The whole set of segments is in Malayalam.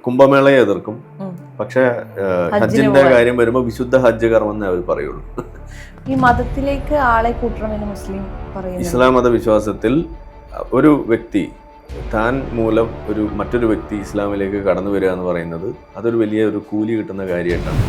കുംഭമേളയെ എതിർക്കും. പക്ഷെ ഹജ്ജിന്റെ കാര്യം വരുമ്പോൾ വിശുദ്ധ ഹജ്ജ് കർമ്മം എന്നേ അവർ പറയുള്ളൂ. ഈ മതത്തിലേക്ക് ആളെ കൂട്ടണമെന്ന് മുസ്ലിം പറയുന്നു. ഇസ്ലാം മതവിശ്വാസത്തിൽ ഒരു വ്യക്തി താൻ മൂലം മറ്റൊരു വ്യക്തി ഇസ്ലാമിലേക്ക് കടന്നു വരിക എന്ന് പറയുന്നത് അതൊരു വലിയ ഒരു കൂലി കിട്ടുന്ന കാര്യമായിട്ടാണ്.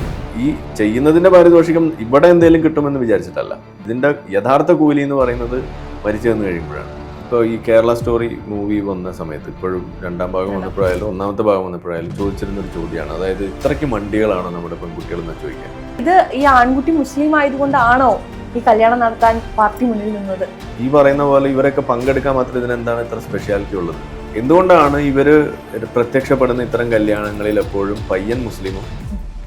ഈ ചെയ്യുന്നതിന്റെ പാരിതോഷികം ഇവിടെ എന്തെങ്കിലും കിട്ടുമെന്ന് വിചാരിച്ചിട്ടല്ല. ഇതിന്റെ യഥാർത്ഥ കൂലി എന്ന് പറയുന്നത് മരിച്ചു വന്നു കഴിയുമ്പോഴാണ്. ഇപ്പോൾ ഈ കേരള സ്റ്റോറി മൂവി വന്ന സമയത്ത് ഇപ്പോഴും രണ്ടാം ഭാഗം വന്നപ്പോഴായാലും ഒന്നാമത്തെ ഭാഗം വന്നപ്പോഴായാലും ചോദിച്ചിരുന്നൊരു ചോദ്യമാണ്, അതായത് ഇത്രയ്ക്ക് മണ്ടികളാണോ നമ്മുടെ പെൺകുട്ടികൾ എന്ന് ചോദിക്കാൻ. ഇത് ഈ ആൺകുട്ടി മുസ്ലിം ആയതുകൊണ്ടാണോ ഈ കല്യാണം നടത്താൻ പാർട്ടി മുന്നിൽ നിന്നത്? ഈ പറയുന്ന പോലെ ഇവരൊക്കെ പങ്കെടുക്കാൻ മാത്രം ഇതിനെന്താണ് ഇത്ര സ്പെഷ്യാലിറ്റി ഉള്ളത്? എന്തുകൊണ്ടാണ് ഇവര് പ്രത്യക്ഷപ്പെടുന്ന ഇത്തരം കല്യാണങ്ങളിൽ എപ്പോഴും പയ്യൻ മുസ്ലിമും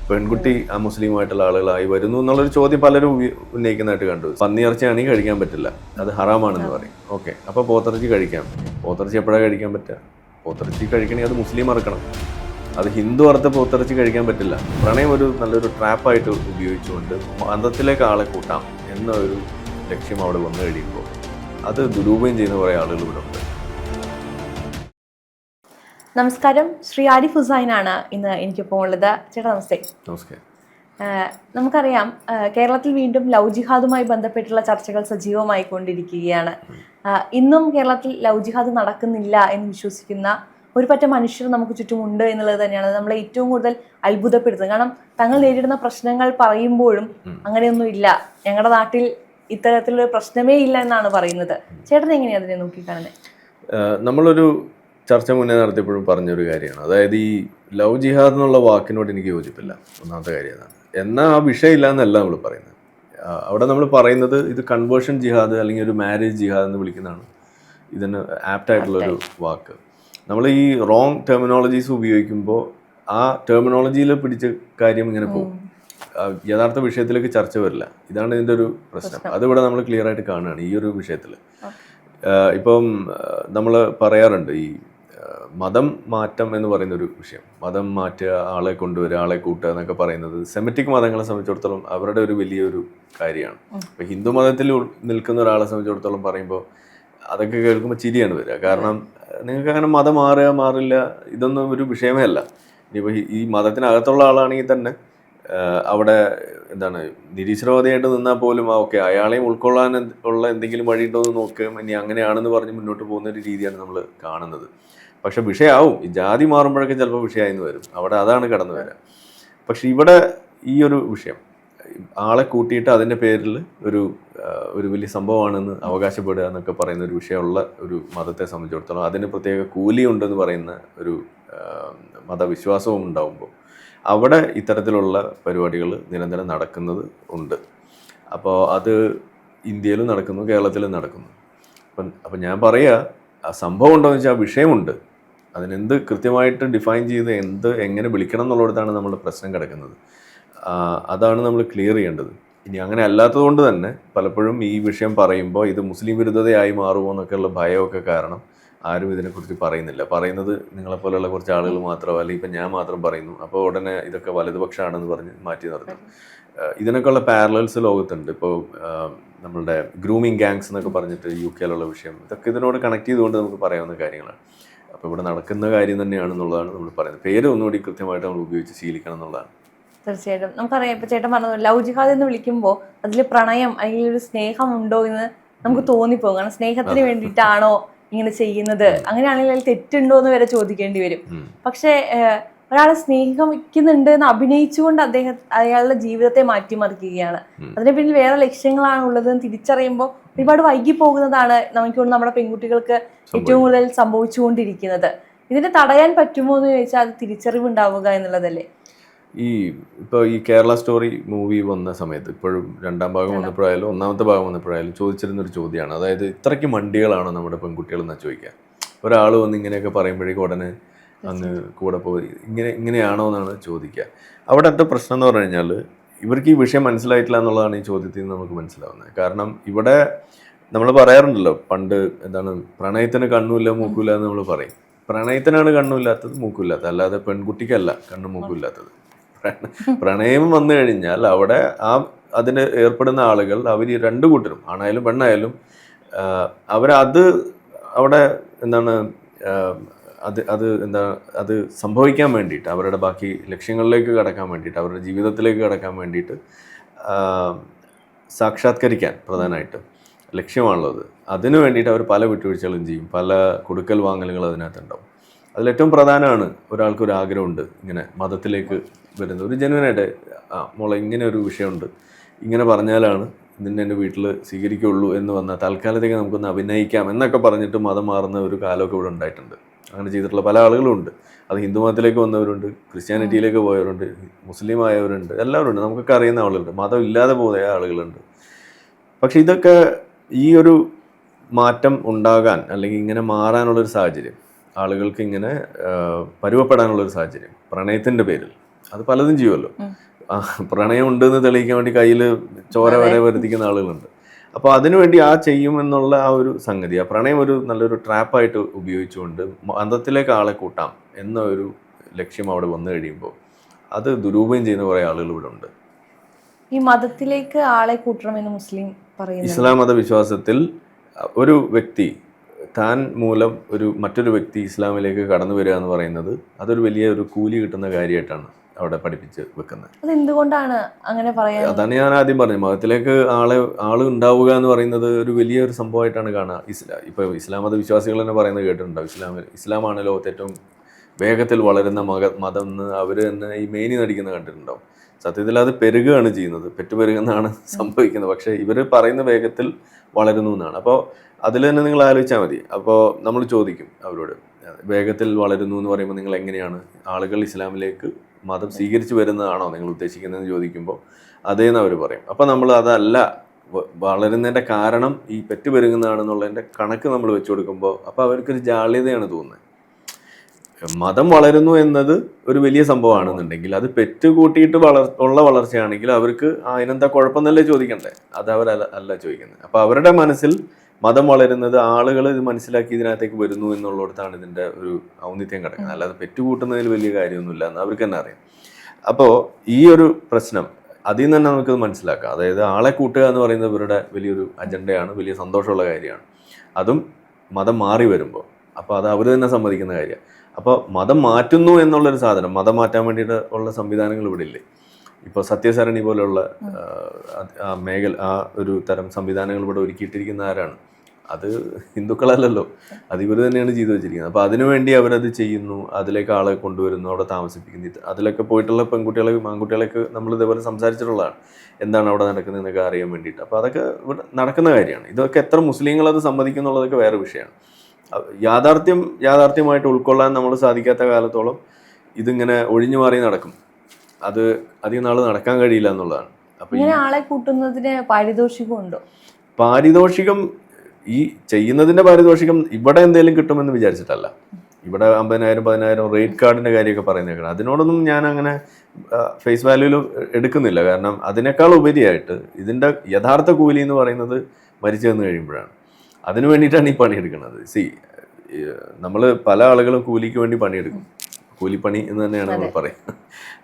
പെൺകുട്ടി ആ മുസ്ലിമായിട്ടുള്ള ആളുകളായി വരുന്നു എന്നുള്ളൊരു ചോദ്യം പലരും ഉന്നയിക്കുന്നതായിട്ട് കണ്ടു. പന്നിയിറച്ചിയാണെങ്കിൽ കഴിക്കാൻ പറ്റില്ല, അത് ഹറാമാണെന്ന് പറയും. ഓക്കെ, അപ്പോൾ പോത്തിറച്ചി കഴിക്കാം. പോത്തിറച്ചി എപ്പോഴാണ് കഴിക്കാൻ പറ്റുക? പോത്തിറച്ചി കഴിക്കണമെങ്കിൽ അത് മുസ്ലിം അറക്കണം, അത് ഹിന്ദു അറുത്ത പോത്തിറച്ചി കഴിക്കാൻ പറ്റില്ല. പ്രണയം ഒരു നല്ലൊരു ട്രാപ്പായിട്ട് ഉപയോഗിച്ചുകൊണ്ട് മതത്തിലേക്ക് ആളെ കൂട്ടാം എന്ന ഒരു ലക്ഷ്യം അവിടെ വന്നു കഴിയുമ്പോൾ അത് ദുരുപയോഗം ചെയ്യുന്ന കുറേ ആളുകൾ ഇവിടെ ഉണ്ട്. നമസ്കാരം, ശ്രീ ആരിഫ് ഹുസൈനാണ് ഇന്ന് എനിക്കിപ്പോൾ ഉള്ളത്. ചേട്ടാ നമസ്തേ. നമസ്കാരം. നമുക്കറിയാം, കേരളത്തിൽ വീണ്ടും ലവ് ജിഹാദുമായി ബന്ധപ്പെട്ടുള്ള ചർച്ചകൾ സജീവമായി കൊണ്ടിരിക്കുകയാണ്. ഇന്നും കേരളത്തിൽ ലവ് ജിഹാദ് നടക്കുന്നില്ല എന്ന് വിശ്വസിക്കുന്ന ഒരു പറ്റം മനുഷ്യർ നമുക്ക് ചുറ്റുമുണ്ട് എന്നുള്ളത് തന്നെയാണ് നമ്മളെ ഏറ്റവും കൂടുതൽ അത്ഭുതപ്പെടുത്തുന്നത്. കാരണം തങ്ങൾ നേരിടുന്ന പ്രശ്നങ്ങൾ പറയുമ്പോഴും അങ്ങനെയൊന്നും ഇല്ല, ഞങ്ങളുടെ നാട്ടിൽ ഇത്തരത്തിലൊരു പ്രശ്നമേ ഇല്ല എന്നാണ് പറയുന്നത്. ചേട്ടൻ എങ്ങനെയാണ് അതിനെ നോക്കിക്കാണുന്നത്? നമ്മളൊരു ചർച്ച മുന്നേ നടത്തിയപ്പോഴും പറഞ്ഞൊരു കാര്യമാണ്, അതായത് ഈ ലവ് ജിഹാദ് എന്നുള്ള വാക്കിനോട് എനിക്ക് യോജിപ്പില്ല. ഒന്നാമത്തെ കാര്യം അതാണ്. എന്നാൽ ആ വിഷയമില്ല എന്നല്ല നമ്മൾ പറയുന്നത്. അവിടെ നമ്മൾ പറയുന്നത് ഇത് കൺവേർഷൻ ജിഹാദ് അല്ലെങ്കിൽ ഒരു മാരേജ് ജിഹാദ് എന്ന് വിളിക്കുന്നതാണ് ഇതിന് ആപ്റ്റായിട്ടുള്ളൊരു വാക്ക്. നമ്മൾ ഈ റോങ് ടെർമിനോളജീസ് ഉപയോഗിക്കുമ്പോൾ ആ ടെർമിനോളജിയിൽ പിടിച്ച കാര്യം ഇങ്ങനെ പോകും, യഥാർത്ഥ വിഷയത്തിലേക്ക് ചർച്ച വരില്ല. ഇതാണ് ഇതിൻ്റെ ഒരു പ്രശ്നം. അതിവിടെ നമ്മൾ ക്ലിയർ ആയിട്ട് കാണുകയാണ് ഈ ഒരു വിഷയത്തിൽ. ഇപ്പം നമ്മൾ പറയാറുണ്ട് ഈ മതം മാറ്റം എന്ന് പറയുന്നൊരു വിഷയം, മതം മാറ്റുക, ആളെ കൊണ്ടുവരിക, ആളെ കൂട്ടുക എന്നൊക്കെ പറയുന്നത് സെമിറ്റിക് മതങ്ങളെ സംബന്ധിച്ചിടത്തോളം അവരുടെ ഒരു വലിയൊരു കാര്യമാണ്. ഇപ്പം ഹിന്ദു മതത്തിൽ നിൽക്കുന്ന ഒരാളെ സംബന്ധിച്ചിടത്തോളം പറയുമ്പോൾ അതൊക്കെ കേൾക്കുമ്പോൾ ചിരിയാണ് വരിക. കാരണം നിങ്ങൾക്ക് അങ്ങനെ മതം മാറുക മാറില്ല ഇതൊന്നും ഒരു വിഷയമേ അല്ല. ഇനിയിപ്പോൾ ഈ മതത്തിനകത്തുള്ള ആളാണെങ്കിൽ തന്നെ അവിടെ എന്താണ് നിരീശ്വരവാദിയായിട്ട് നിന്നാൽ പോലും ഓക്കെ അയാളെയും ഉൾക്കൊള്ളാൻ ഉള്ള എന്തെങ്കിലും വഴിയുണ്ടോ എന്ന് നോക്കുകയും ഇനി അങ്ങനെയാണെന്ന് പറഞ്ഞ് മുന്നോട്ട് പോകുന്ന ഒരു രീതിയാണ് നമ്മൾ കാണുന്നത്. പക്ഷെ വിഷയമാവും, ഈ ജാതി മാറുമ്പോഴൊക്കെ ചിലപ്പോൾ വിഷയമായിന്ന് വരും, അവിടെ അതാണ് കടന്നു വരിക. പക്ഷെ ഇവിടെ ഈ ഒരു വിഷയം ആളെ കൂട്ടിയിട്ട് അതിൻ്റെ പേരിൽ ഒരു വലിയ സംഭവമാണെന്ന് അവകാശപ്പെടുക എന്നൊക്കെ പറയുന്ന ഒരു വിഷയമുള്ള ഒരു മതത്തെ സംബന്ധിച്ചിടത്തോളം അതിന് പ്രത്യേക കൂലിയുണ്ടെന്ന് പറയുന്ന ഒരു മതവിശ്വാസവും ഉണ്ടാവുമ്പോൾ അവിടെ ഇത്തരത്തിലുള്ള പരിപാടികൾ നിരന്തരം നടക്കുന്നത് ഉണ്ട്. അപ്പോൾ അത് ഇന്ത്യയിലും നടക്കുന്നു, കേരളത്തിലും നടക്കുന്നു. അപ്പം ഞാൻ പറയുക, ആ സംഭവം ഉണ്ടോ എന്ന് വെച്ചാൽ ആ വിഷയമുണ്ട്, അതിനെന്ത് കൃത്യമായിട്ട് ഡിഫൈൻ ചെയ്ത് എങ്ങനെ വിളിക്കണം എന്നുള്ളിടത്താണ് നമ്മുടെ പ്രശ്നം കിടക്കുന്നത്. അതാണ് നമ്മൾ ക്ലിയർ ചെയ്യേണ്ടത്. ഇനി അങ്ങനെ അല്ലാത്തത് കൊണ്ട് തന്നെ പലപ്പോഴും ഈ വിഷയം പറയുമ്പോൾ ഇത് മുസ്ലിം വിരുദ്ധതയായി മാറുമോ എന്നൊക്കെയുള്ള ഭയമൊക്കെ കാരണം ആരും ഇതിനെക്കുറിച്ച് പറയുന്നില്ല. പറയുന്നത് നിങ്ങളെപ്പോലെയുള്ള കുറച്ച് ആളുകൾ മാത്രമോ അല്ലെങ്കിൽ ഇപ്പം ഞാൻ മാത്രം പറയുന്നു, അപ്പോൾ ഉടനെ ഇതൊക്കെ വലതുപക്ഷമാണെന്ന് പറഞ്ഞ് മാറ്റി നിർത്തും. ഇതിനൊക്കെയുള്ള പാരലൽസ് ലോകത്തുണ്ട്. ഇപ്പോൾ നമ്മളുടെ ഗ്രൂമിങ് ഗാങ്സ് എന്നൊക്കെ പറഞ്ഞിട്ട് UK വിഷയം, ഇതൊക്കെ ഇതിനോട് കണക്ട് ചെയ്തുകൊണ്ട് നമുക്ക് പറയാവുന്ന കാര്യങ്ങളാണ്. അപ്പോൾ ഇവിടെ നടക്കുന്ന കാര്യം തന്നെയാണെന്നുള്ളതാണ് നമ്മൾ പറയുന്നത്. പേര് ഒന്നുകൂടി കൃത്യമായിട്ട് നമ്മൾ ഉപയോഗിച്ച് ശീലിക്കണം എന്നുള്ളതാണ്. തീർച്ചയായിട്ടും നമുക്കറിയാം, ഇപ്പൊ ചേട്ടൻ പറഞ്ഞു ലവ് ജിഹാദ് എന്ന് വിളിക്കുമ്പോൾ അതിൽ പ്രണയം അല്ലെങ്കിൽ ഒരു സ്നേഹം ഉണ്ടോ എന്ന് നമുക്ക് തോന്നിപ്പോകും. കാരണം സ്നേഹത്തിന് വേണ്ടിയിട്ടാണോ ഇങ്ങനെ ചെയ്യുന്നത്, അങ്ങനെയാണെങ്കിൽ അതിൽ തെറ്റുണ്ടോ എന്ന് വരെ ചോദിക്കേണ്ടി വരും. പക്ഷെ ഒരാളെ സ്നേഹിക്കുന്നുണ്ട് എന്ന് അഭിനയിച്ചുകൊണ്ട് അയാളുടെ ജീവിതത്തെ മാറ്റിമറിക്കുകയാണ്. അതിന് പിന്നിൽ വേറെ ലക്ഷ്യങ്ങളാണ് ഉള്ളതെന്ന് തിരിച്ചറിയുമ്പോൾ ഒരുപാട് വൈകി പോകുന്നതാണ് നമുക്ക് നമ്മുടെ പെൺകുട്ടികൾക്ക് ഏറ്റവും കൂടുതൽ സംഭവിച്ചുകൊണ്ടിരിക്കുന്നത്. ഇതിനെ തടയാൻ പറ്റുമോ എന്ന് ചോദിച്ചാൽ അത് തിരിച്ചറിവുണ്ടാവുക എന്നുള്ളതല്ലേ. ഇപ്പോൾ ഈ കേരള സ്റ്റോറി മൂവി വന്ന സമയത്ത് ഇപ്പോഴും രണ്ടാം ഭാഗം വന്നപ്പോഴായാലും ഒന്നാമത്തെ ഭാഗം വന്നപ്പോഴായാലും ചോദിച്ചിരുന്നൊരു ചോദ്യമാണ്, അതായത് ഇത്രയ്ക്ക് മണ്ടികളാണോ നമ്മുടെ പെൺകുട്ടികൾ എന്നാ ചോദിക്കുക. ഒരാൾ വന്ന് ഇങ്ങനെയൊക്കെ പറയുമ്പോഴേക്കും ഉടനെ അങ്ങ് കൂടെ പോയി ഇങ്ങനെയാണോ എന്നാണ് ചോദിക്കുക. അവിടെ എന്താ പ്രശ്നം എന്ന് പറഞ്ഞു കഴിഞ്ഞാൽ ഇവർക്ക് ഈ വിഷയം മനസ്സിലായിട്ടില്ല എന്നുള്ളതാണ് ഈ ചോദ്യത്തിൽ നിന്ന് നമുക്ക് മനസ്സിലാവുന്നത്. കാരണം ഇവിടെ നമ്മൾ പറയാറുണ്ടല്ലോ, പണ്ട് എന്താണ് പ്രണയത്തിന് കണ്ണുമില്ല മൂക്കില്ല എന്ന് നമ്മൾ പറയും. പ്രണയത്തിനാണ് കണ്ണുമില്ലാത്തത് മൂക്കില്ലാത്തത്, അല്ലാതെ പെൺകുട്ടിക്കല്ല കണ്ണും മൂക്കില്ലാത്തത്. പ്രണയം വന്നു കഴിഞ്ഞാൽ അവിടെ അതിന് ഏർപ്പെടുന്ന ആളുകൾ അവർ രണ്ടു കൂട്ടരും ആണായാലും പെണ്ണായാലും അവരത് അവിടെ എന്താണ് അത് എന്താ അത് സംഭവിക്കാൻ വേണ്ടിയിട്ട്, അവരുടെ ബാക്കി ലക്ഷ്യങ്ങളിലേക്ക് കടക്കാൻ വേണ്ടിയിട്ട്, അവരുടെ ജീവിതത്തിലേക്ക് കടക്കാൻ വേണ്ടിയിട്ട് സാക്ഷാത്കരിക്കാൻ പ്രധാനമായിട്ടും ലക്ഷ്യമാണുള്ളത്. അതിനു വേണ്ടിയിട്ട് അവർ പല വിട്ടുവീഴ്ചകളും ചെയ്യും, പല കൊടുക്കൽ വാങ്ങലുകൾ അതിനകത്തുണ്ടാവും. അതിലേറ്റവും പ്രധാനമാണ് ഒരാൾക്കൊരു ആഗ്രഹമുണ്ട് ഇങ്ങനെ മതത്തിലേക്ക് വരുന്നത്, ഒരു ജനുവനായിട്ട് മോളെ ഇങ്ങനെ ഒരു വിഷയമുണ്ട്, ഇങ്ങനെ പറഞ്ഞാലാണ് നിന്നെ എൻ്റെ വീട്ടിൽ സ്വീകരിക്കുകയുള്ളൂ എന്ന് വന്നാൽ തൽക്കാലത്തേക്ക് നമുക്കൊന്ന് അഭിനയിക്കാം എന്നൊക്കെ പറഞ്ഞിട്ട് മതം മാറുന്ന ഒരു കാലമൊക്കെ ഇവിടെ ഉണ്ടായിട്ടുണ്ട്. അങ്ങനെ ചെയ്തിട്ടുള്ള പല ആളുകളും ഉണ്ട്. അത് ഹിന്ദു മതത്തിലേക്ക് വന്നവരുണ്ട്, ക്രിസ്ത്യാനിറ്റിയിലേക്ക് പോയവരുണ്ട്, മുസ്ലിം ആയവരുണ്ട്, എല്ലാവരും ഉണ്ട്. നമുക്കൊക്കെ അറിയുന്ന ആളുകളുണ്ട്, മതം ഇല്ലാതെ പോയ ആളുകളുണ്ട്. പക്ഷെ ഇതൊക്കെ ഈ ഒരു മാറ്റം ഉണ്ടാകാൻ അല്ലെങ്കിൽ ഇങ്ങനെ മാറാനുള്ളൊരു സാഹചര്യം, ആളുകൾക്ക് ഇങ്ങനെ പരുവപ്പെടാനുള്ളൊരു സാഹചര്യം പ്രണയത്തിൻ്റെ പേരിൽ, അത് പലതും ചെയ്യുമല്ലോ. പ്രണയം ഉണ്ടെന്ന് തെളിയിക്കാൻ വേണ്ടി കയ്യിൽ ചോര വരെ വരുത്തിക്കുന്ന ആളുകളുണ്ട്. അപ്പോൾ അതിനുവേണ്ടി ചെയ്യുമെന്നുള്ള ആ ഒരു സംഗതി, ആ പ്രണയം ഒരു നല്ലൊരു ട്രാപ്പായിട്ട് ഉപയോഗിച്ചുകൊണ്ട് മതത്തിലേക്ക് ആളെ കൂട്ടാം എന്ന ഒരു ലക്ഷ്യം അവിടെ വന്നു കഴിയുമ്പോൾ അത് ദുരുപയോഗം ചെയ്യുന്ന കുറേ ആളുകൾ ഇവിടെ ഉണ്ട്. ഈ മതത്തിലേക്ക് ആളെ കൂട്ടണമെന്ന് മുസ്ലിം പറയുന്നു. ഇസ്ലാം മതവിശ്വാസത്തിൽ ഒരു വ്യക്തി താൻ മൂലം മറ്റൊരു വ്യക്തി ഇസ്ലാമിലേക്ക് കടന്നു വരിക എന്ന് പറയുന്നത് അതൊരു വലിയ ഒരു കൂലി കിട്ടുന്ന കാര്യമായിട്ടാണ് അവിടെ പഠിപ്പിച്ച് വെക്കുന്നത്. അതെന്തുകൊണ്ടാണ് അങ്ങനെ പറയാൻ? അതാണ് ഞാൻ ആദ്യം പറഞ്ഞത്. മതത്തിലേക്ക് ആള് ഉണ്ടാവുക എന്ന് പറയുന്നത് ഒരു വലിയൊരു സംഭവമായിട്ടാണ് കാണുക. ഇപ്പോൾ ഇസ്ലാം മതവിശ്വാസികൾ തന്നെ പറയുന്നത് കേട്ടിട്ടുണ്ടാവും, ഇസ്ലാമാണ് ലോകത്ത് ഏറ്റവും വേഗത്തിൽ വളരുന്ന മതം എന്ന് അവർ തന്നെ ഈ മേനി നടിക്കുന്നത് കണ്ടിട്ടുണ്ടാവും. സത്യത്തിൽ അത് പെരുകുകയാണ് ചെയ്യുന്നത്, പെരുകുന്നതാണ് സംഭവിക്കുന്നത്. പക്ഷേ ഇവർ പറയുന്ന വേഗത്തിൽ വളരുന്നു എന്നാണ്. അപ്പോൾ അതിൽ തന്നെ നിങ്ങൾ ആലോചിച്ചാൽ മതി. അപ്പോൾ നമ്മൾ ചോദിക്കും അവരോട്, വേഗത്തിൽ വളരുന്നു എന്ന് പറയുമ്പോൾ നിങ്ങൾ എങ്ങനെയാണ് ആളുകൾ ഇസ്ലാമിലേക്ക് മതം സ്വീകരിച്ച് വരുന്നതാണോ നിങ്ങൾ ഉദ്ദേശിക്കുന്നതെന്ന് ചോദിക്കുമ്പോൾ അതേന്ന് അവർ പറയും. അപ്പോൾ നമ്മൾ അതല്ല, വളരുന്നതിൻ്റെ കാരണം ഈ പെരുകുന്നതാണെന്നുള്ളതിൻ്റെ കണക്ക് നമ്മൾ വെച്ച് കൊടുക്കുമ്പോൾ അപ്പോൾ അവർക്കൊരു ജാള്യതയാണ് തോന്നുന്നത്. മതം വളരുന്നു എന്നത് ഒരു വലിയ സംഭവമാണെന്നുണ്ടെങ്കിൽ അത് കൂട്ടിയിട്ട് ഉള്ള വളർച്ചയാണെങ്കിൽ അവർക്ക് അതിനെന്താ കുഴപ്പമെന്നല്ലേ ചോദിക്കണ്ടേ, അത് അവരല്ല ചോദിക്കുന്നത്. അപ്പോൾ അവരുടെ മനസ്സിൽ മതം വളരുന്നത് ആളുകൾ ഇത് മനസ്സിലാക്കി ഇതിനകത്തേക്ക് വരുന്നു എന്നുള്ളിടത്താണ് ഇതിൻ്റെ ഒരു ഔന്നിത്യം കിടക്കുന്നത്. അല്ലാതെ പെറ്റുകൂട്ടുന്നതിൽ വലിയ കാര്യമൊന്നുമില്ല എന്ന് അവർക്ക് തന്നെ അറിയാം. അപ്പോൾ ഈ ഒരു പ്രശ്നം അതിൽ നിന്ന് തന്നെ നമുക്കത് മനസ്സിലാക്കാം. അതായത് ആളെ കൂട്ടുക എന്ന് പറയുന്നത് ഇവരുടെ വലിയൊരു അജണ്ടയാണ്, വലിയ സന്തോഷമുള്ള കാര്യമാണ്. അതും മതം മാറി വരുമ്പോൾ അപ്പോൾ അത് അവർ തന്നെ സമ്മതിക്കുന്ന കാര്യമാണ്. അപ്പോൾ മതം മാറ്റുന്നു എന്നുള്ളൊരു സാധനം, മതം മാറ്റാൻ വേണ്ടിയിട്ട് ഉള്ള സംവിധാനങ്ങൾ ഇവിടെ ഇല്ലേ? ഇപ്പോൾ സത്യസരണി പോലെയുള്ള ആ ഒരു തരം സംവിധാനങ്ങൾ ഇവിടെ ഒരുക്കിയിട്ടിരിക്കുന്ന ആരാണ്? അത് ഹിന്ദുക്കളല്ലല്ലോ, അത് ഇവർ തന്നെയാണ് ചെയ്തു വെച്ചിരിക്കുന്നത്. അപ്പോൾ അതിനുവേണ്ടി അവരത് ചെയ്യുന്നു, അതിലേക്ക് ആളെ കൊണ്ടുവരുന്നു, അവിടെ താമസിപ്പിക്കുന്നു. അതിലൊക്കെ പോയിട്ടുള്ള ആൺകുട്ടികളെയൊക്കെ നമ്മൾ ഇതേപോലെ സംസാരിച്ചിട്ടുള്ളതാണ്, എന്താണ് അവിടെ നടക്കുന്നതെന്നൊക്കെ അറിയാൻ വേണ്ടിയിട്ട്. അപ്പോൾ അതൊക്കെ ഇവിടെ നടക്കുന്ന കാര്യമാണ്. ഇതൊക്കെ എത്ര മുസ്ലിങ്ങൾ അത് സമ്മതിക്കുന്നുള്ളതൊക്കെ വേറെ വിഷയമാണ്. യാഥാർത്ഥ്യമായിട്ട് ഉൾക്കൊള്ളാൻ നമ്മൾ സാധിക്കാത്ത കാലത്തോളം ഇതിങ്ങനെ ഒഴിഞ്ഞു മാറി നടക്കും. അത് അധികം നാൾ നടക്കാൻ കഴിയില്ല എന്നുള്ളതാണ്. അപ്പോൾ ഇങ്ങനെ ആളെ കൂട്ടുന്നതിന് പാരിതോഷികം ഉണ്ടോ? പാരിതോഷികം, ഈ ചെയ്യുന്നതിന്റെ പാരിതോഷികം ഇവിടെ എന്തെങ്കിലും കിട്ടുമെന്ന് വിചാരിച്ചിട്ടല്ല. ഇവിടെ 50,000 10,000 റേറ്റ് കാർഡിന്റെ കാര്യമൊക്കെ പറയുന്നേക്കണം. അതിനോടൊന്നും ഞാൻ അങ്ങനെ ഫേസ് വാല്യൂവിൽ എടുക്കുന്നില്ല. കാരണം അതിനേക്കാൾ ഉപരിയായിട്ട് ഇതിന്റെ യഥാർത്ഥ കൂലി എന്ന് പറയുന്നത് മരിച്ചു വന്നു കഴിയുമ്പോഴാണ്. അതിനു വേണ്ടിയിട്ടാണ് ഈ പണിയെടുക്കുന്നത്. നമ്മൾ പല ആളുകളും കൂലിക്ക് വേണ്ടി പണിയെടുക്കും, കൂലിപ്പണി എന്ന് തന്നെയാണ് നമ്മൾ പറയുന്നത്.